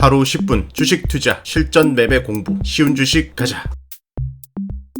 하루 10분 주식 투자 실전 매매 공부 쉬운 주식 가자.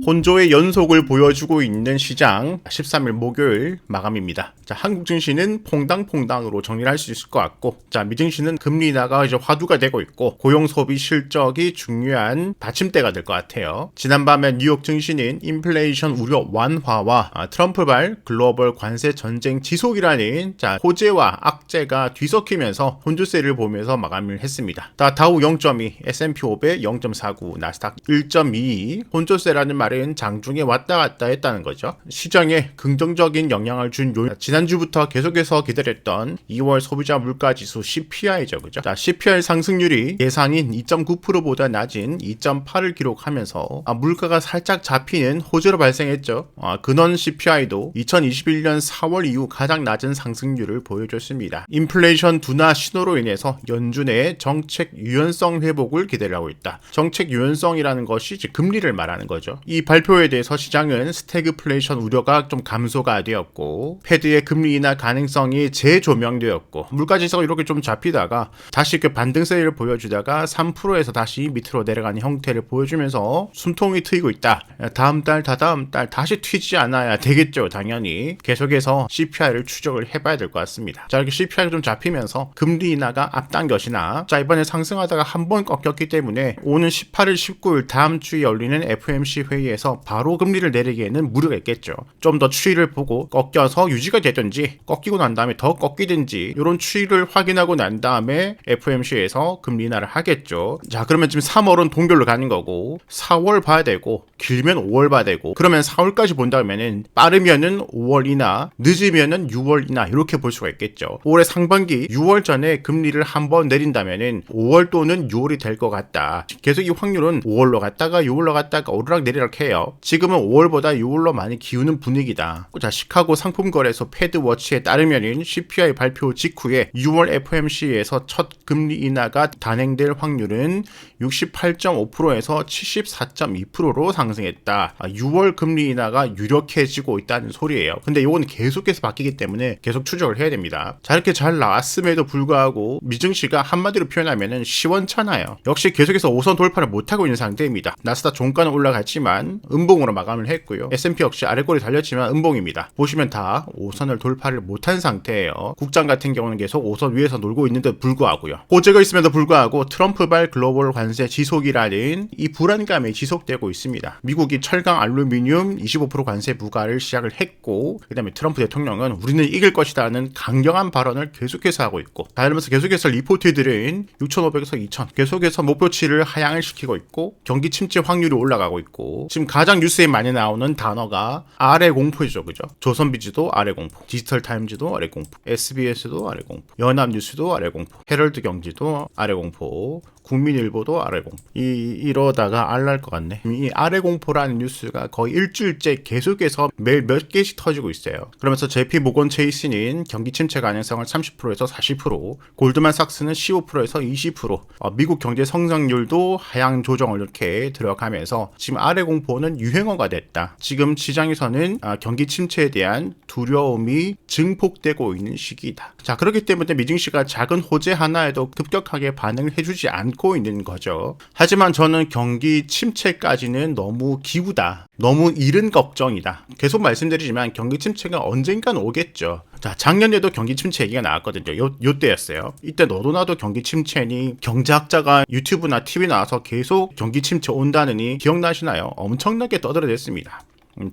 혼조의 연속을 보여주고 있는 시장 13일 목요일 마감입니다. 자, 한국 증시는 퐁당퐁당으로 정리를 할 수 있을 것 같고, 자, 미증시는 금리 인하가 이제 화두가 되고 있고, 고용 소비 실적이 중요한 받침대가 될 것 같아요. 지난밤에 뉴욕 증시는 인플레이션 우려 완화와 트럼프발 글로벌 관세 전쟁 지속이라는 호재와 악재가 뒤섞이면서 혼조세를 보면서 마감을 했습니다. 다우 0.2, S&P 500 0.49, 나스닥 1.22, 혼조세라는 말은 장중에 왔다 갔다 했다는 거죠. 시장에 긍정적인 영향을 준 요인, 지난주부터 계속해서 기다렸던 2월 소비자 물가지수 CPI죠. 그죠? 자, CPI 상승률이 예상인 2.9%보다 낮은 2.8을 기록하면서 물가가 살짝 잡히는 호재로 발생했죠. 근원 CPI도 2021년 4월 이후 가장 낮은 상승률을 보여줬습니다. 인플레이션 둔화 신호로 인해서 연준의 정책 유연성 회복을 기대하고 있다. 정책 유연성이라는 것이 금리를 말하는 거죠. 이 발표에 대해서 시장은 스태그플레이션 우려가 좀 감소가 되었고, 패드의 금리 인하 가능성이 재조명되었고, 물가지수가 이렇게 좀 잡히다가 다시 반등세를 보여주다가 3%에서 다시 밑으로 내려가는 형태를 보여주면서 숨통이 트이고 있다. 다음 달, 다다음 달 다시 튀지 않아야 되겠죠. 당연히 계속해서 CPI를 추적을 해봐야 될 것 같습니다. 자, 이렇게 CPI가 좀 잡히면서 금리 인하가 앞당 것이나, 자, 이번에 상승하다가 한 번 꺾였기 때문에 오는 18일, 19일 다음 주에 열리는 FOMC 회의에서 바로 금리를 내리기에는 무리가 있겠죠. 좀 더 추이를 보고 꺾여서 유지가 되든지 꺾이고 난 다음에 더 꺾이든지 이런 추이를 확인하고 난 다음에 FOMC에서 금리 인하를 하겠죠. 자, 그러면 지금 3월은 동결로 가는 거고, 4월 봐야 되고, 길면 5월 봐야 되고, 그러면 4월까지 본다면은 빠르면은 5월 인하, 늦으면은 6월 인하 이렇게 볼 수가 있겠죠. 올해 상반기 6월 전에 금리를 한번 내린다면은 5월 또는 6월이 될 것 같다. 계속 이 확률은 5월로 갔다가 6월로 갔다가 오르락 내리락 해요. 지금은 5월보다 6월로 많이 기우는 분위기다. 자, 시카고 상품거래소 패드워치에 따르면 CPI 발표 직후에 6월 FOMC에서 첫 금리 인하가 단행될 확률은 68.5%에서 74.2%로 상승했다. 6월 금리 인하가 유력해지고 있다는 소리예요. 근데 이건 계속해서 바뀌기 때문에 계속 추적을 해야 됩니다. 자, 이렇게 잘 나왔음에도 불구하고 미증시가 한마디로 표현하면 시원찮아요. 역시 계속해서 5선 돌파를 못하고 있는 상태입니다. 나스닥 종가는 올라갔지만 음봉으로 마감을 했고요. S&P 역시 아래꼬리 달렸지만 음봉입니다. 보시면 다 5선을 돌파를 못한 상태예요. 국장 같은 경우는 계속 5선 위에서 놀고 있는데 불구하고요. 호재가 있음에도 불구하고 트럼프발 글로벌 관세 지속이라는 이 불안감이 지속되고 있습니다. 미국이 철강 알루미늄 25% 관세 부과를 시작을 했고, 그 다음에 트럼프 대통령은 우리는 이길 것이다는 강경한 발언을 계속해서 하고 있고, 이러면서 계속해서 리포트들은 6,500에서 2,000 계속해서 목표치를 하향을 시키고 있고, 경기 침체 확률이 올라가고 있고, 지금 가장 뉴스에 많이 나오는 단어가 아래 공포죠. 그죠? 조선비즈도 아래 공포, 디지털타임즈도 아래 공포, SBS도 아래 공포, 연합뉴스도 아래 공포, 헤럴드 경지도 아래 공포, 국민일보도 아래 공포. 이러다가 알날 것 같네. 이 아래 공포라는 뉴스가 거의 일주일째 계속해서 매일 몇 개씩 터지고 있어요. 그러면서 JP 모건 체이스는 경기 침체 가능성을 30%에서 40%, 골드만삭스는 15%에서 20%, 미국 경제 성장률도 하향 조정을 이렇게 들어가면서 지금 아래 공포는 유행어가 됐다. 지금 시장에서는 경기 침체에 대한 두려움이 증폭되고 있는 시기이다. 자, 그렇기 때문에 미증시가 작은 호재 하나에도 급격하게 반응을 해주지 않고 있는 거죠. 하지만 저는 경기 침체까지는 너무 기우다. 너무 이른 걱정이다. 계속 말씀드리지만 경기 침체가 언젠간 오겠죠. 자, 작년에도 경기 침체 얘기가 나왔거든요. 요 때였어요. 이때 너도 나도 경기 침체니, 경제학자가 유튜브나 TV 나와서 계속 경기 침체 온다느니 기억나시나요? 엄청나게 떠들어댔습니다.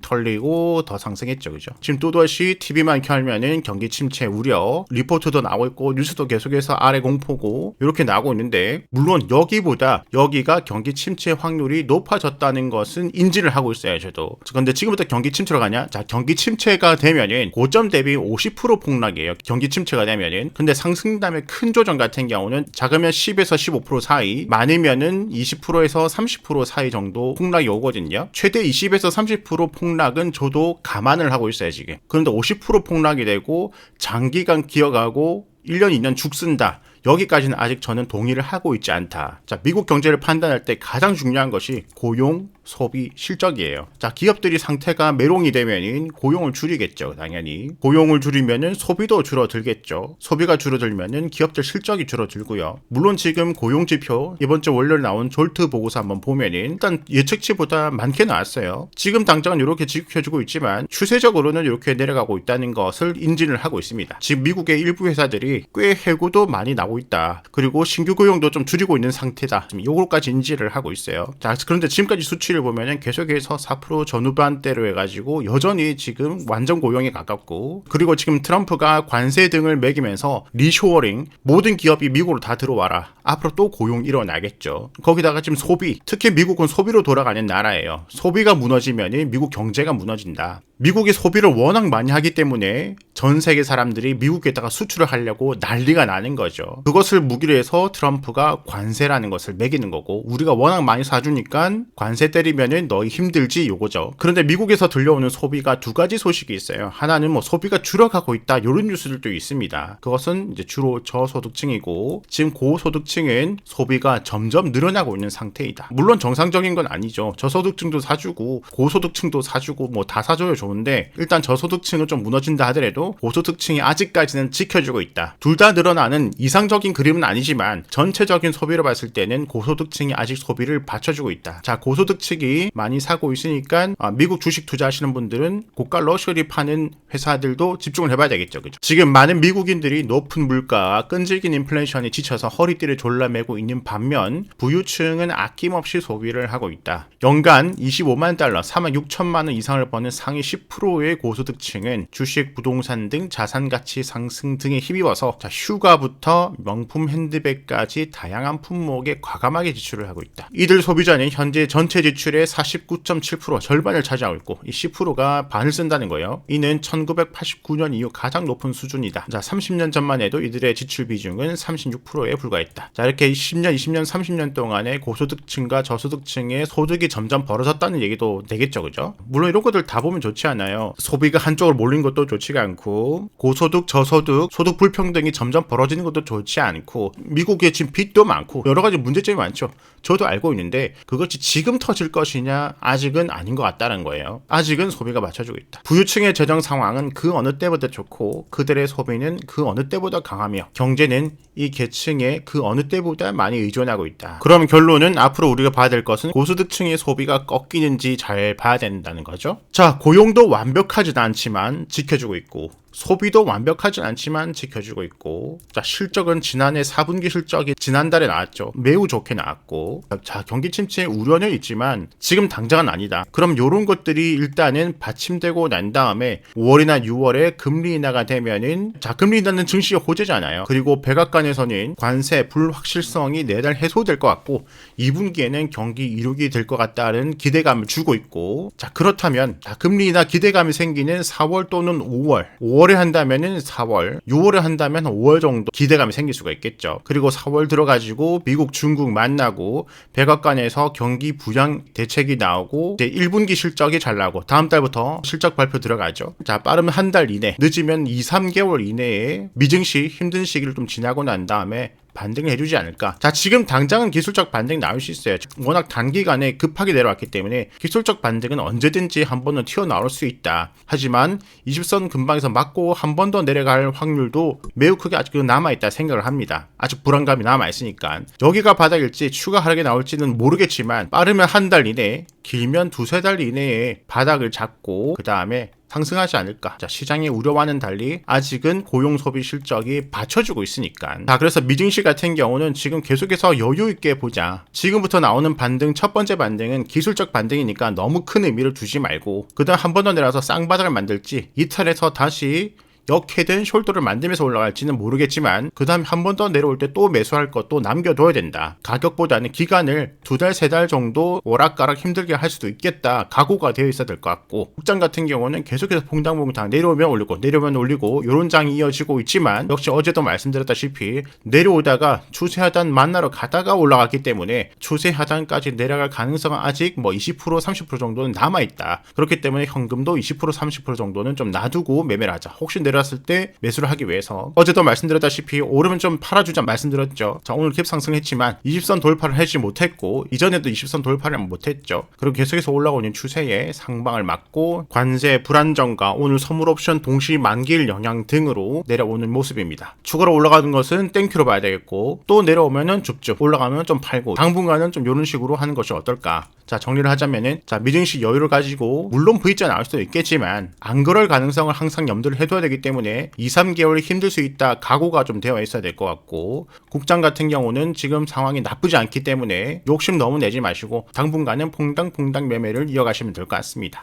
털리고 더 상승했죠. 그죠? 지금 또다시 TV만 켜면은 경기 침체 우려 리포트도 나오고 있고 뉴스도 계속해서 아래 공포고 이렇게 나오고 있는데, 물론 여기가 경기 침체 확률이 높아졌다는 것은 인지를 하고 있어요. 저도. 그런데 지금부터 경기 침체로 가냐? 자, 경기 침체가 되면은 고점 대비 50% 폭락이에요. 경기 침체가 되면은. 근데 상승 다음에 큰 조정 같은 경우는 작으면 10에서 15% 사이, 많으면은 20%에서 30% 사이 정도 폭락이 오거든요. 최대 20에서 30% 폭락은 저도 감안을 하고 있어요, 지금. 그런데 50% 폭락이 되고 장기간 기어가고 1년, 2년 죽쓴다. 여기까지는 아직 저는 동의를 하고 있지 않다. 자, 미국 경제를 판단할 때 가장 중요한 것이 고용, 소비 실적이에요. 자, 기업들이 상태가 메롱이 되면은 고용을 줄이겠죠. 당연히 고용을 줄이면은 소비도 줄어들겠죠. 소비가 줄어들면은 기업들 실적이 줄어들고요. 물론 지금 고용 지표 이번 주 월요일 나온 졸트 보고서 한번 보면은 일단 예측치보다 많게 나왔어요. 지금 당장은 이렇게 지켜주고 있지만 추세적으로는 이렇게 내려가고 있다는 것을 인지를 하고 있습니다. 지금 미국의 일부 회사들이 꽤 해고도 많이 나오고 있다. 그리고 신규 고용도 좀 줄이고 있는 상태다. 지금 요거까지 인지를 하고 있어요. 자, 그런데 지금까지 수치를 보면은 계속해서 4% 전후반대로 해가지고 여전히 지금 완전 고용에 가깝고, 그리고 지금 트럼프가 관세 등을 매기면서 리쇼어링, 모든 기업이 미국으로 다 들어와라. 앞으로 또 고용 일어나겠죠. 거기다가 지금 소비, 특히 미국은 소비로 돌아가는 나라예요. 소비가 무너지면 미국 경제가 무너진다. 미국이 소비를 워낙 많이 하기 때문에 전 세계 사람들이 미국에다가 수출을 하려고 난리가 나는 거죠. 그것을 무기로 해서 트럼프가 관세라는 것을 매기는 거고, 우리가 워낙 많이 사주니까 관세 때리면은 너희 힘들지 요거죠. 그런데 미국에서 들려오는 소비가 두 가지 소식이 있어요. 하나는 뭐 소비가 줄어가고 있다 이런 뉴스들도 있습니다. 그것은 이제 주로 저소득층이고, 지금 고소득층은 소비가 점점 늘어나고 있는 상태이다. 물론 정상적인 건 아니죠. 저소득층도 사주고 고소득층도 사주고 뭐 다 사줘요. 좋은데 일단 저소득층은 좀 무너진다 하더라도 고소득층이 아직까지는 지켜주고 있다. 둘 다 늘어나는 이상적인 그림은 아니지만 전체적인 소비로 봤을 때는 고소득층이 아직 소비를 받쳐주고 있다. 자, 고소득층이 많이 사고 있으니까 미국 주식 투자하시는 분들은 고가 러셔리 파는 회사들도 집중을 해봐야 되겠죠. 그죠? 지금 많은 미국인들이 높은 물가와 끈질긴 인플레이션에 지쳐서 허리띠를 졸라매고 있는 반면 부유층은 아낌없이 소비를 하고 있다. 연간 25만 달러, 4만 6천만 원 이상을 버는 상위 10%의 고소득층은 주식, 부동산 등 자산 가치 상승 등에 힘입어서 휴가부터 명품 핸드백까지 다양한 품목에 과감하게 지출을 하고 있다. 이들 소비자는 현재 전체 지출의 49.7% 절반을 차지하고 있고, 이 10%가 반을 쓴다는 거예요. 이는 1989년 이후 가장 높은 수준이다. 자, 30년 전만 해도 이들의 지출 비중은 36%에 불과했다. 자, 이렇게 10년, 20년, 30년 동안에 고소득층과 저소득층의 소득이 점점 벌어졌다는 얘기도 되겠죠. 그죠? 물론 이런 것들 다 보면 좋지 않아요. 소비가 한쪽으로 몰린 것도 좋지가 않고, 고소득, 저소득, 소득 불평등이 점점 벌어지는 것도 좋지 않고, 미국에 지금 빚도 많고 여러 가지 문제점이 많죠. 저도 알고 있는데 그것이 지금 터질 것이냐, 아직은 아닌 것 같다는 거예요. 아직은 소비가 맞춰주고 있다. 부유층의 재정 상황은 그 어느 때보다 좋고, 그들의 소비는 그 어느 때보다 강하며, 경제는 이 계층의 그 어느 때보다 많이 의존하고 있다. 그럼 결론은 앞으로 우리가 봐야 될 것은 고소득층의 소비가 꺾이는지 잘 봐야 된다는 거죠. 자, 고용도 완벽하지도 않지만 지켜주고 있고, 소비도 완벽하진 않지만 지켜주고 있고, 자, 실적은 지난해 4분기 실적이 지난달에 나왔죠. 매우 좋게 나왔고, 자, 경기 침체 우려는 있지만 지금 당장은 아니다. 그럼 이런 것들이 일단은 받침되고 난 다음에 5월이나 6월에 금리 인하가 되면은, 자, 금리 인하는 증시의 호재잖아요. 그리고 백악관에서는 관세 불확실성이 내달 해소될 것 같고 2분기에는 경기 이룩이 될 것 같다는 기대감을 주고 있고, 자, 그렇다면 금리 인하 기대감이 생기는 4월 또는 5월에 한다면은 4월, 6월에 한다면 5월 정도 기대감이 생길 수가 있겠죠. 그리고 4월 들어가지고 미국, 중국 만나고 백악관에서 경기 부양 대책이 나오고, 이제 1분기 실적이 잘 나오고 다음 달부터 실적 발표 들어가죠. 자, 빠르면 한 달 이내, 늦으면 2, 3개월 이내에 미증시 힘든 시기를 좀 지나고 난 다음에 반등을 해주지 않을까. 자, 지금 당장은 기술적 반등이 나올 수 있어요. 워낙 단기간에 급하게 내려왔기 때문에 기술적 반등은 언제든지 한 번은 튀어나올 수 있다. 하지만 20선 근방에서 맞고 한 번 더 내려갈 확률도 매우 크게 아직 남아있다 생각을 합니다. 아직 불안감이 남아있으니까. 여기가 바닥일지 추가 하락이 나올지는 모르겠지만 빠르면 한 달 이내, 길면 두세 달 이내에 바닥을 잡고 그 다음에 상승하지 않을까. 자, 시장의 우려와는 달리 아직은 고용 소비 실적이 받쳐주고 있으니까. 자, 그래서 미증시 같은 경우는 지금 계속해서 여유 있게 보자. 지금부터 나오는 반등, 첫 번째 반등은 기술적 반등이니까 너무 큰 의미를 두지 말고, 그 다음 한 번 더 내려서 쌍바닥을 만들지, 이탈해서 다시 역헤든 숄더를 만들면서 올라갈지는 모르겠지만 그 다음에 한 번 더 내려올 때 또 매수할 것도 남겨둬야 된다. 가격보다는 기간을 2달, 3달 정도 오락가락 힘들게 할 수도 있겠다. 각오가 되어 있어야 될 것 같고, 국장 같은 경우는 계속해서 퐁당퐁당 내려오면 올리고 내려오면 올리고 이런 장이 이어지고 있지만, 역시 어제도 말씀드렸다시피 내려오다가 추세 하단 만나러 가다가 올라갔기 때문에 추세 하단까지 내려갈 가능성은 아직 뭐 20%, 30% 정도는 남아있다. 그렇기 때문에 현금도 20%, 30% 정도는 좀 놔두고 매매를 하자. 혹시 내려 내려왔을 때 매수를 하기 위해서 어제도 말씀드렸다시피 오르면 좀 팔아주자 말씀드렸죠. 자, 오늘 갭 상승했지만 20선 돌파를 하지 못했고 이전에도 20선 돌파를 못했죠. 그리고 계속해서 올라오고 있는 추세에 상방을 맞고 관세 불안정과 오늘 선물 옵션 동시 만기일 영향 등으로 내려오는 모습입니다. 추가로 올라가는 것은 땡큐로 봐야 되겠고 또 내려오면은 줍줍 올라가면 좀 팔고 당분간은 좀 이런 식으로 하는 것이 어떨까. 자, 정리를 하자면은 자, 미증시 여유를 가지고 물론 V자 나올 수도 있겠지만 안 그럴 가능성을 항상 염두를 해둬야 되기 때문에 2, 3개월이 힘들 수 있다 각오가 좀 되어 있어야 될 것 같고 국장 같은 경우는 지금 상황이 나쁘지 않기 때문에 욕심 너무 내지 마시고 당분간은 퐁당퐁당 매매를 이어가시면 될 것 같습니다.